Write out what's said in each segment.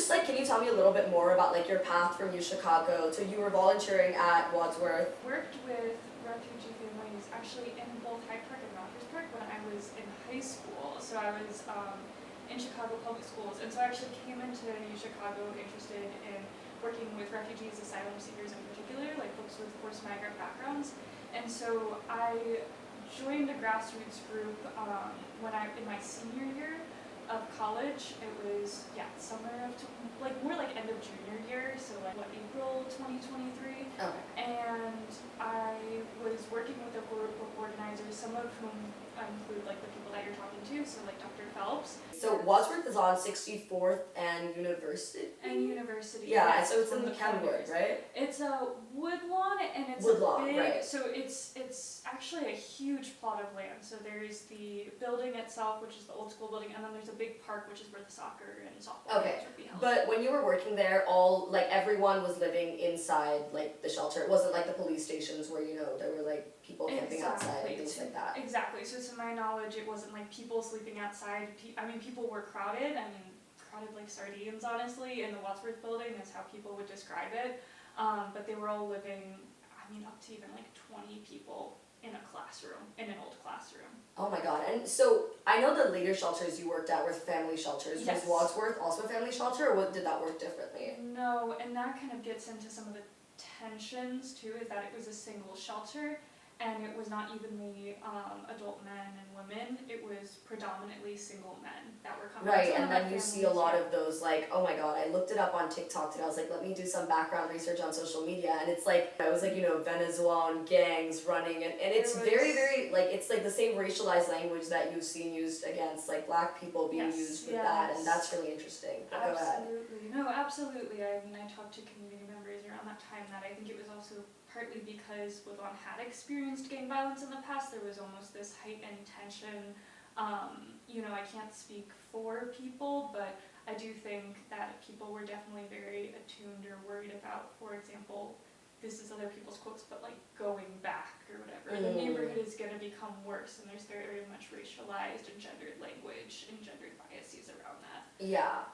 just like, can you tell me a little bit more about like your path from Chicago to you were volunteering at Wadsworth? Worked with refugee families actually in both Hyde Park and Rogers Park when I was in high school. So I was in Chicago public schools, and so I actually came into Chicago interested in working with refugees, asylum seekers in particular, like folks with forced migrant backgrounds. And so I joined a grassroots group when in my senior year of college. It was summer of more like end of junior year, so like April 2023. Okay. And I was working with a group of organizers, some of whom include like the people that you're talking to, so like Dr. Phelps. So Wadsworth is on 64th and University? Yeah, so it's in the Kenwood, right? It's a woodlawn, and it's Woodlawn, big, right. so it's actually a huge plot of land. So there's the building itself, which is the old school building, and then there's a big park, which is where the soccer and softball games would be held. But when you were working there, everyone was living inside like the shelter. It wasn't like the police stations where there were like people camping outside and things like that. Exactly. So to my knowledge, it wasn't like people sleeping outside. People were crowded. Crowded like sardines, honestly, in the Wadsworth building is how people would describe it. But they were all living, up to even like 20 people in a classroom, in an old classroom. Oh my god. And so I know the later shelters you worked at were family shelters. Yes. Was Wadsworth also a family shelter, or did that work differently? No, and that kind of gets into some of the tensions too, is that it was a single shelter, and it was not evenly adult men and women. It was predominantly single men that were coming. Right, and then you see a lot of those like, oh my god, I looked it up on TikTok today. I was like, let me do some background research on social media, and it's like, I was like, Venezuelan gangs running, and it's very, very, like, it's like the same racialized language that you've seen used against like black people being used with that, and that's really interesting. But absolutely. No, absolutely. I talked to community members around that time that I think it was also partly because Woodlawn had experienced gang violence in the past. There was almost this heightened tension. I can't speak for people, but I do think that people were definitely very attuned or worried about, for example, this is other people's quotes, but like going back or whatever. The neighborhood is going to become worse, and there's very, very much racialized and gendered language and gendered biases around that. Yeah.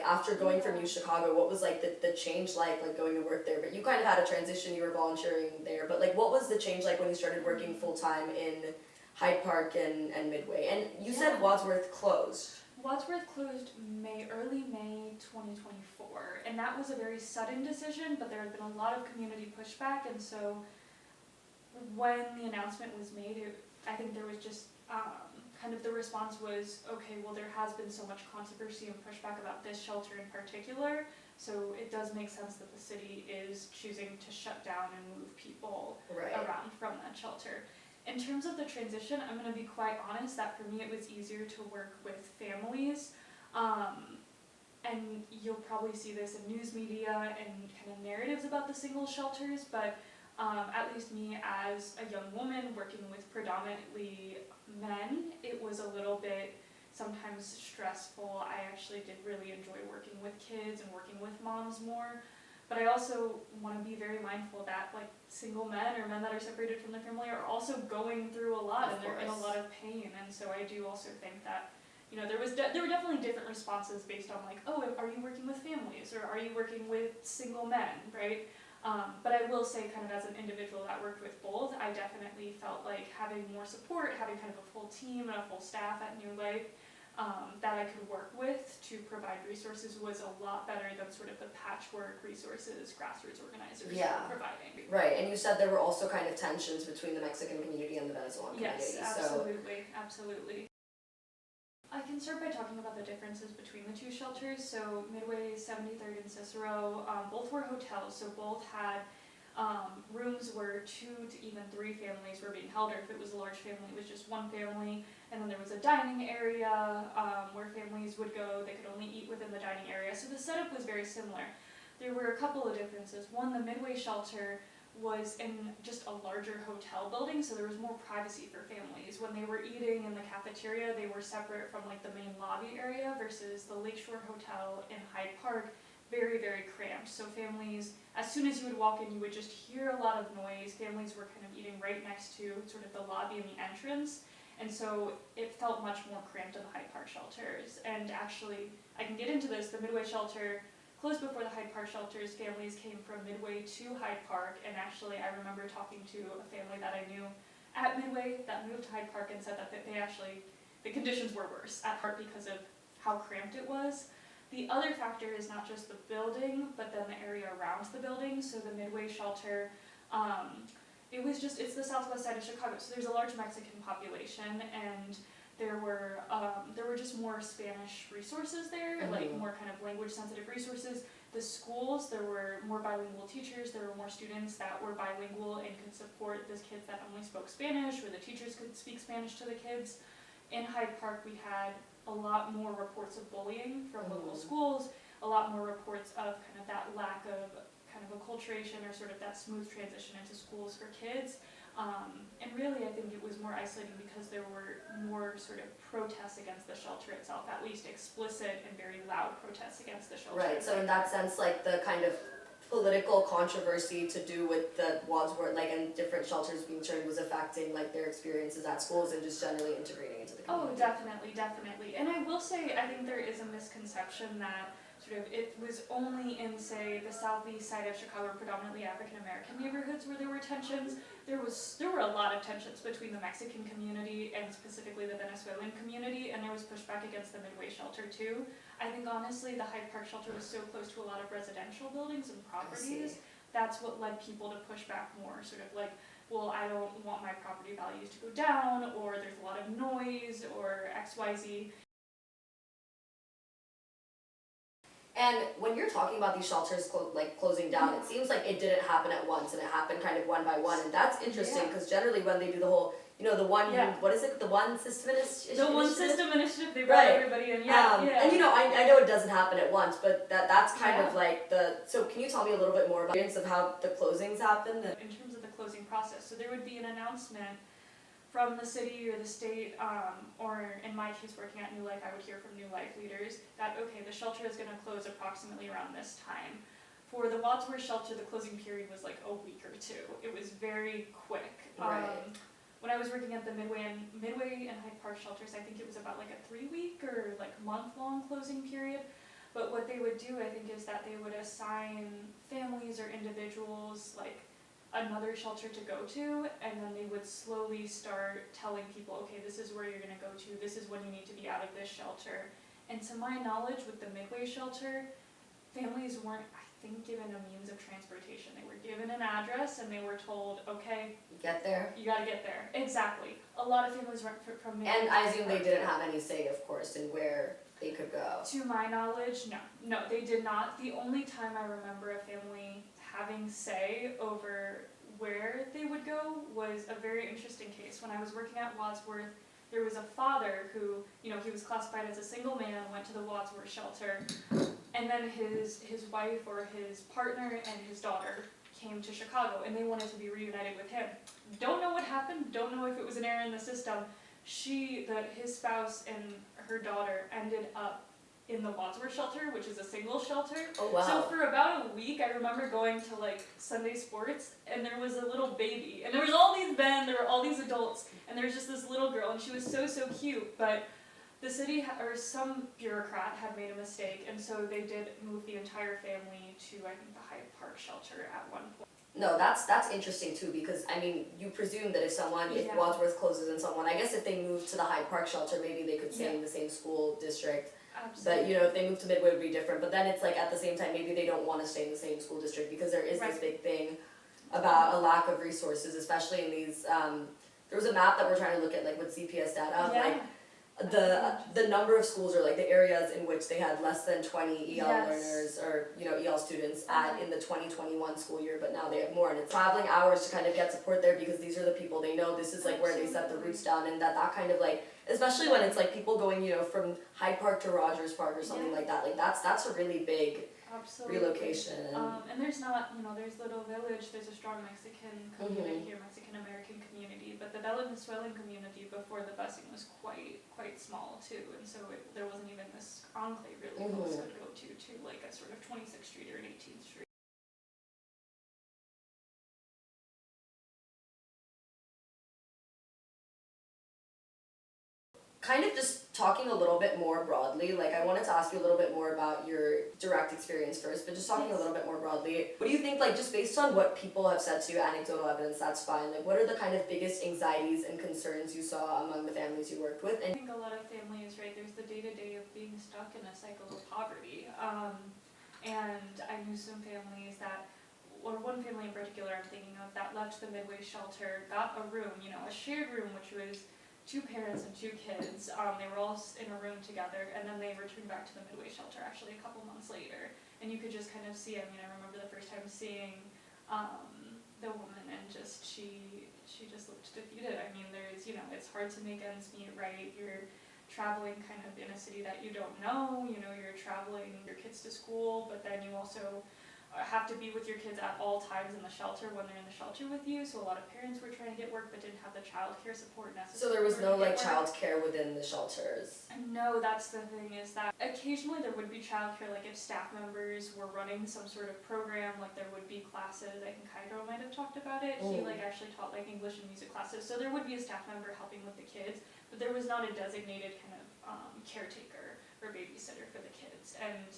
After going from Chicago, what was like the change like going to work there? But you kind of had a transition, you were volunteering there, but like what was the change like when you started working full-time in Hyde Park and Midway? And you said Wadsworth closed. Wadsworth closed early May 2024, and that was a very sudden decision, but there had been a lot of community pushback, and so when the announcement was made, I think there was just kind of the response was, okay, well, there has been so much controversy and pushback about this shelter in particular, so it does make sense that the city is choosing to shut down and move people around from that shelter. In terms of the transition, I'm going to be quite honest that for me it was easier to work with families, and you'll probably see this in news media and kind of narratives about the single shelters, but at least me as a young woman working with predominantly men, it was a little bit sometimes stressful. I actually did really enjoy working with kids and working with moms more, but I also want to be very mindful that like single men or men that are separated from their family are also going through a lot, and they're in a lot of pain, and so I do also think that there were definitely different responses based on like, oh, are you working with families or are you working with single men, right? But I will say, kind of as an individual that worked with both, I definitely felt like having more support, having kind of a full team and a full staff at New Life that I could work with to provide resources was a lot better than sort of the patchwork resources grassroots organizers were providing. Right, and you said there were also kind of tensions between the Mexican community and the Venezuelan community. Yes, absolutely, absolutely. I can start by talking about the differences between the two shelters. So Midway, 73rd and Cicero, both were hotels, so both had rooms where 2 to even 3 families were being held, or if it was a large family, it was just one family. And then there was a dining area where families would go. They could only eat within the dining area. So the setup was very similar. There were a couple of differences. One, the Midway shelter was in just a larger hotel building, so there was more privacy for families. When they were eating in the cafeteria, they were separate from like the main lobby area versus the Lakeshore Hotel in Hyde Park, very, very cramped. So families, as soon as you would walk in, you would just hear a lot of noise. Families were kind of eating right next to sort of the lobby and the entrance. And so it felt much more cramped in the Hyde Park shelters. And actually, I can get into this, the Midway shelter close before the Hyde Park shelters, families came from Midway to Hyde Park, and actually I remember talking to a family that I knew at Midway that moved to Hyde Park and said that the conditions were worse at Park because of how cramped it was. The other factor is not just the building, but then the area around the building. So the Midway shelter, it's the southwest side of Chicago, so there's a large Mexican population, and there were just more Spanish resources there, like more kind of language sensitive resources. The schools, there were more bilingual teachers, there were more students that were bilingual and could support those kids that only spoke Spanish, where the teachers could speak Spanish to the kids. In Hyde Park, we had a lot more reports of bullying from local schools, a lot more reports of kind of that lack of kind of acculturation or sort of that smooth transition into schools for kids. And really, I think it was more isolating because there were more sort of protests against the shelter itself, at least explicit and very loud protests against the shelter. Right, so in that sense, like the kind of political controversy to do with the Wadsworth, like, and different shelters being turned was affecting like their experiences at schools and just generally integrating into the community. Oh, definitely, definitely. And I will say, I think there is a misconception that sort of it was only in, say, the southeast side of Chicago, predominantly African American neighborhoods where there were tensions. There were a lot of tensions between the Mexican community and specifically the Venezuelan community, and there was pushback against the Midway shelter too. I think honestly the Hyde Park shelter was so close to a lot of residential buildings and properties, that's what led people to push back more, sort of like, well, I don't want my property values to go down, or there's a lot of noise, or XYZ. And when you're talking about these shelters closing down, it seems like it didn't happen at once, and it happened kind of one by one, and that's interesting because generally when they do the whole, what is it, the one system initiative? The one system initiative, they brought everybody in, And I know it doesn't happen at once, but that's kind of like so can you tell me a little bit more about the experience of how the closings happened? In terms of the closing process, so there would be an announcement from the city or the state, or in my case working at New Life, I would hear from New Life leaders that, okay, the shelter is going to close approximately around this time. For the Wadsworth shelter, the closing period was like a week or two. It was very quick. Right. When I was working at the Midway and Hyde Park shelters, I think it was about like a 3-week or like month-long closing period. But what they would do, I think, is that they would assign families or individuals like another shelter to go to, and then they would slowly start telling people, okay, this is where you're going to go to, this is when you need to be out of this shelter. And to my knowledge, with the Midway shelter, families weren't, I think, given a means of transportation. They were given an address and they were told, okay, get there. You got to get there. Exactly. A lot of families went from Midway. And I assume they didn't have any say, of course, in where they could go. To my knowledge, no, they did not. The only time I remember a family having say over where they would go was a very interesting case. When I was working at Wadsworth, there was a father who, he was classified as a single man, went to the Wadsworth shelter, and then his wife or his partner and his daughter came to Chicago, and they wanted to be reunited with him. Don't know what happened, don't know if it was an error in the system. His spouse and her daughter ended up in the Wadsworth shelter, which is a single shelter. Oh, wow. So for about a week, I remember going to like Sunday sports, and there was a little baby, and there was all these men, there were all these adults, and there was just this little girl, and she was so cute, but the city or some bureaucrat had made a mistake, and so they did move the entire family to, I think, the Hyde Park shelter at one point. No, that's interesting too, because I mean, you presume that if Wadsworth closes in someone, I guess if they move to the Hyde Park shelter, maybe they could stay in the same school district. Absolutely. But if they move to Midway, it would be different. But then it's like at the same time, maybe they don't want to stay in the same school district because there is this big thing about a lack of resources, especially in these. There was a map that we're trying to look at, like with CPS data, like the number of schools or like the areas in which they had less than 20 EL learners or EL students in the 2021 school year, but now they have more, and it's traveling hours to kind of get support there because these are the people they know. This is like where they set the roots down, and that kind of like, especially when it's like people going from Hyde Park to Rogers Park or something like that. Like that's a really big relocation. And there's not, there's Little Village, there's a strong Mexican community here, Mexican American community, but the Venezuelan community before the busing was quite small too, and so there wasn't even this enclave really close to go to like a sort of 26th Street or an 18th Street. kind of just talking a little bit more broadly, like I wanted to ask you a little bit more about your direct experience first, but just talking a little bit more broadly, what do you think, like just based on what people have said to you, anecdotal evidence, that's fine, like what are the kind of biggest anxieties and concerns you saw among the families you worked with? I think a lot of families, right, there's the day-to-day of being stuck in a cycle of poverty. And I knew some families that, or one family in particular I'm thinking of, that left the Midway shelter, got a room, you know, a shared room, which was 2 parents and 2 kids. They were all in a room together, and then they returned back to the Midway shelter actually a couple months later. And you could just kind of see, I mean, I remember the first time seeing the woman, and just she just looked defeated. I mean, there's, you know, it's hard to make ends meet, right? You're traveling kind of in a city that you don't know, you know, you're traveling your kids to school, but then you also have to be with your kids at all times in the shelter when they're in the shelter with you. So a lot of parents were trying to get work but didn't have the childcare support necessary. So there was no like childcare within the shelters? No, that's the thing, is that occasionally there would be childcare, like if staff members were running some sort of program, like there would be classes. I think Hydro might have talked about it. He like actually taught like English and music classes, so there would be a staff member helping with the kids, but there was not a designated kind of caretaker or babysitter for the kids. And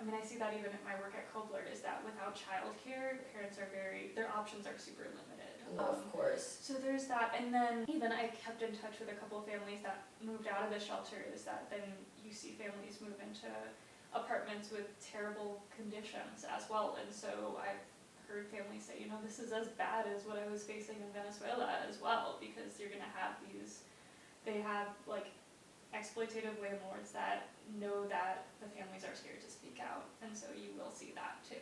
I mean, I see that even at my work at Kobler, is that without childcare, parents are their options are super limited. Of course. So there's that, and then even I kept in touch with a couple of families that moved out of the shelter, is that then you see families move into apartments with terrible conditions as well. And so I've heard families say, you know, this is as bad as what I was facing in Venezuela as well, because you're gonna have they have like exploitative landlords that know that the families are scared to speak out, and so you will see that too.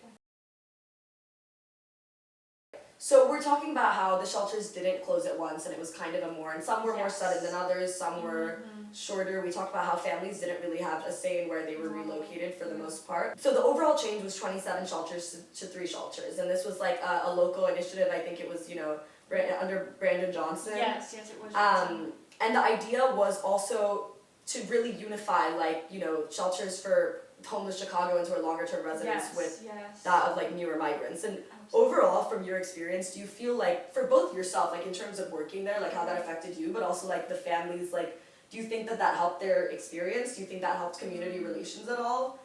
So we're talking about how the shelters didn't close at once, and it was kind of and some were more sudden than others, some were shorter. We talked about how families didn't really have a say in where they were relocated for the most part. So the overall change was 27 shelters to 3 shelters, and this was like a local initiative. I think it was, you know, under Brandon Johnson. Yes, it was. And the idea was also to really unify, like, you know, shelters for homeless Chicagoans or longer term residents with that of like newer migrants. And overall, from your experience, do you feel like, for both yourself, like in terms of working there, like how that affected you, but also like the families, like, do you think that helped their experience? Do you think that helped community relations at all?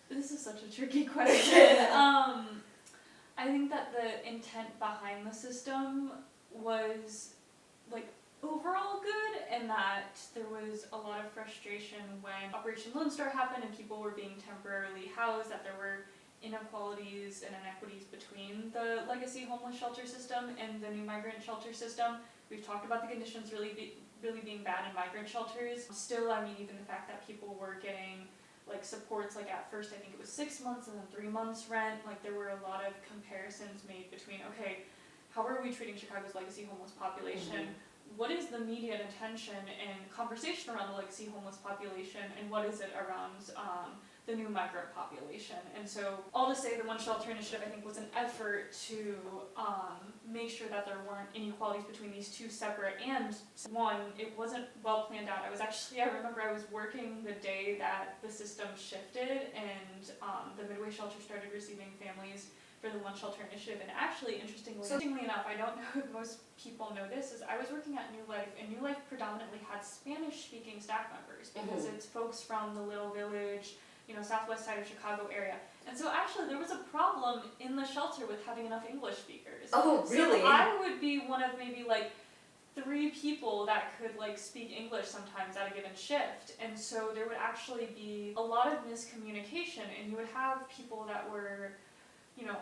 This is such a tricky question. I think that the intent behind the system was like overall good, and that there was a lot of frustration when Operation Lone Star happened and people were being temporarily housed, that there were inequalities and inequities between the legacy homeless shelter system and the new migrant shelter system. We've talked about the conditions really being bad in migrant shelters. Still, I mean, even the fact that people were getting like supports, like at first I think it was 6 months and then 3 months rent, like there were a lot of comparisons made between, okay, how are we treating Chicago's legacy homeless population? What is the media attention and conversation around the legacy homeless population, and what is it around the new migrant population? And so, all to say, the One Shelter Initiative, I think, was an effort to make sure that there weren't inequalities between these two separate, and one, it wasn't well planned out. I remember I was working the day that the system shifted, and the Midway shelter started receiving families for the One Shelter Initiative. And actually, interestingly enough, I don't know if most people know this, is I was working at New Life, and New Life predominantly had Spanish-speaking staff members, because it's folks from the Little Village, you know, southwest side of Chicago area. And so actually there was a problem in the shelter with having enough English speakers. Oh, really? So I would be one of maybe like 3 people that could like speak English sometimes at a given shift. And so there would actually be a lot of miscommunication, and you would have people that were, you know,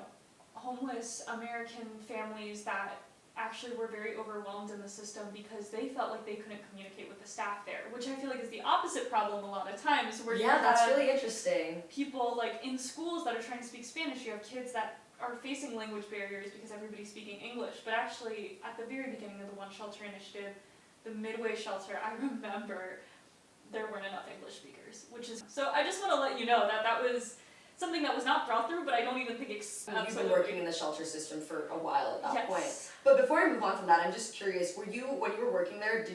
homeless American families that actually were very overwhelmed in the system because they felt like they couldn't communicate with the staff there, which I feel like is the opposite problem a lot of times, where you have that's really interesting. People like in schools that are trying to speak Spanish, you have kids that are facing language barriers because everybody's speaking English. But actually, at the very beginning of the One Shelter Initiative, the Midway shelter, I remember there weren't enough English speakers, which is, so I just want to let you know that that was something that was not thought through, but I don't even think You've been working in the shelter system for a while at that point. Yes. But before I move on from that, I'm just curious, when you were working there,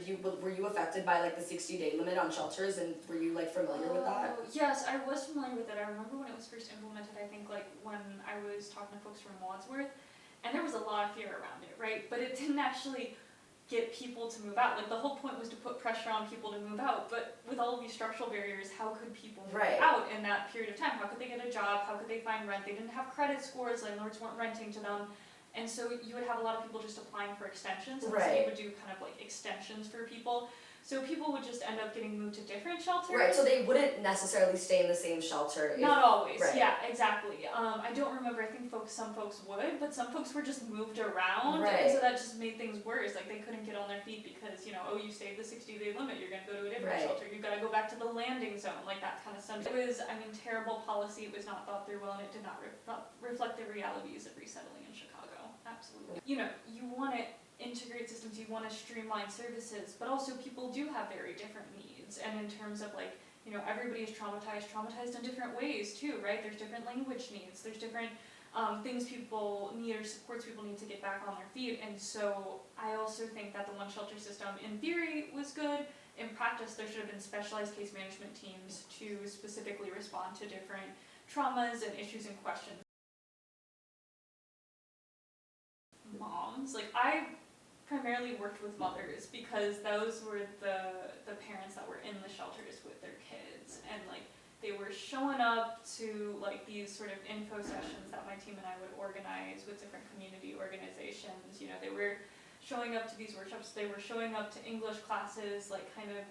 were you affected by like the 60-day limit on shelters, and were you like familiar with that? Yes, I was familiar with it. I remember when it was first implemented, I think like when I was talking to folks from Wadsworth, and there was a lot of fear around it, right? But it didn't actually get people to move out. Like the whole point was to put pressure pressure on people to move out, but with all of these structural barriers, how could people move Right. out in that period of time? How could they get a job? How could they find rent? They didn't have credit scores, landlords weren't renting to them. And so you would have a lot of people just applying for extensions, and the city Right. would do kind of like extensions for people. So people would just end up getting moved to different shelters. Right, so they wouldn't necessarily stay in the same shelter. Not always, right. yeah, exactly. I don't remember, I think some folks would, but some folks were just moved around, Right. and so that just made things worse. Like, they couldn't get on their feet because, oh, you stayed the 60-day limit, you're gonna go to a different Right. shelter, you've gotta go back to the landing zone, like that kind of stuff. It was, terrible policy, it was not thought through well, and it did not reflect the realities of resettling in Chicago, absolutely. You wanna integrate systems, you wanna streamline services, but also people do have very different needs, and in terms of everybody is traumatized in different ways too, right? There's different language needs, there's different things people need or supports people need to get back on their feet, and so I also think that the one shelter system in theory was good. In practice, there should have been specialized case management teams to specifically respond to different traumas and issues and questions. Moms, I primarily worked with mothers because those were the parents that were in the shelters with their kids, and they were showing up to these sort of info sessions that my team and I would organize with different community organizations. They were showing up to these workshops, they were showing up to English classes, kind of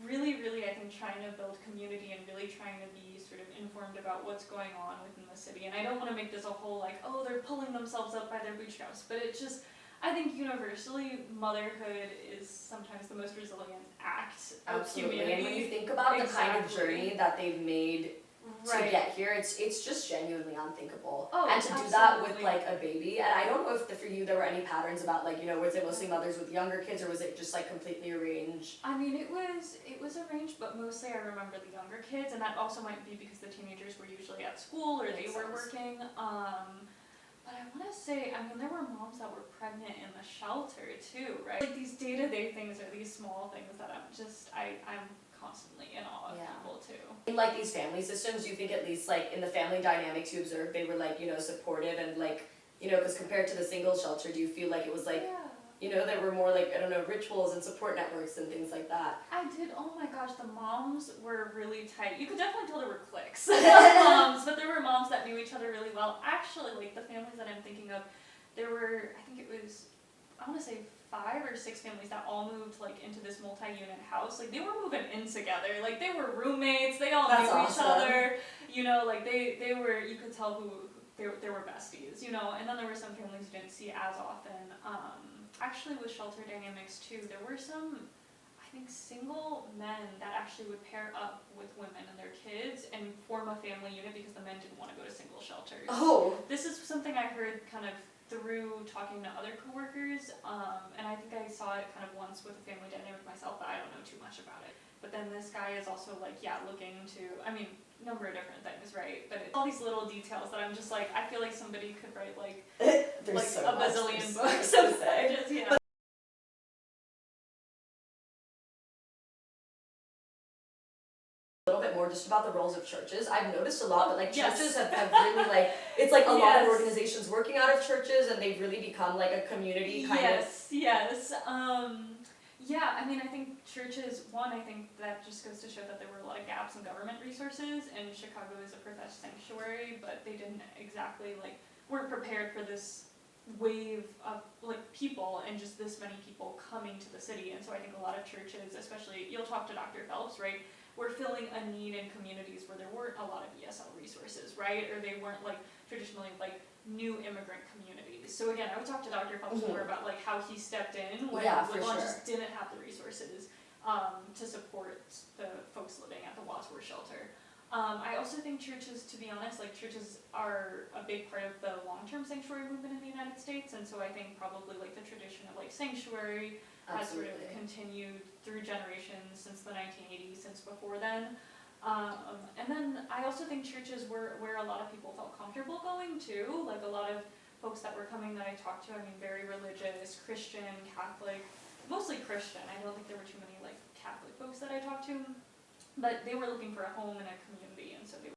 really, really, I think, trying to build community and really trying to be sort of informed about what's going on within the city. And I don't want to make this a whole oh, they're pulling themselves up by their bootstraps, but it just, I think universally, motherhood is sometimes the most resilient act of humanity. And when you think about the kind of journey that they've made to get here, it's just genuinely unthinkable. Oh, and to do that with a baby, and I don't know if for you there were any patterns about was it mostly mothers with younger kids, or was it just completely arranged? It was arranged, but mostly I remember the younger kids, and that also might be because the teenagers were usually at school or they were working. But I want to say, there were moms that were pregnant in the shelter too, right? These day-to-day things are these small things that I'm constantly in awe of people too. In these family systems, do you think at least in the family dynamics you observed, they were supportive and because compared to the single shelter, do you feel like it was there were more rituals and support networks and things like that? I did. Oh my gosh, the moms were really tight. You could definitely tell there were cliques of moms, but there were moms that knew each other really well. Actually, the families that I'm thinking of, there were, I think it was, I want to say 5 or 6 families that all moved into this multi-unit house. They were moving in together. They were roommates. They all knew each other. They were. You could tell who they were besties. And then there were some families you didn't see as often. Actually, with shelter dynamics too, there were some, I think, single men that actually would pair up with women and their kids and form a family unit because the men didn't want to go to single shelters. Oh. This is something I heard kind of through talking to other coworkers, and I think I saw it kind of once with a family dynamic myself, but I don't know too much about it. But then this guy is also looking to, number of different things, right? But it's all these little details that I'm just I feel like somebody could write so a bazillion books of just, A little bit more just about the roles of churches. I've noticed a lot that churches have really it's a lot of organizations working out of churches, and they've really become a community kind of. Yes. I think churches, I think that just goes to show that there were a lot of gaps in government resources, and Chicago is a professed sanctuary, but they didn't exactly weren't prepared for this wave of people and just this many people coming to the city. And so I think a lot of churches, especially, you'll talk to Dr. Phelps, right? We're filling a need in communities where there weren't a lot of ESL resources, right? Or they weren't traditionally new immigrant communities. So again, I would talk to Dr. Phelps more about how he stepped in when Woodlawn just didn't have the resources to support the folks living at the Wadsworth shelter. I also think churches, to be honest, churches are a big part of the long-term sanctuary movement in the United States, and so I think probably the tradition of sanctuary has sort of continued through generations since the 1980s, since before then. And then I also think churches were where a lot of people felt comfortable going to, a lot of folks that were coming that I talked to, very religious, Christian, Catholic, mostly Christian. I don't think there were too many Catholic folks that I talked to, but they were looking for a home and a community, and so they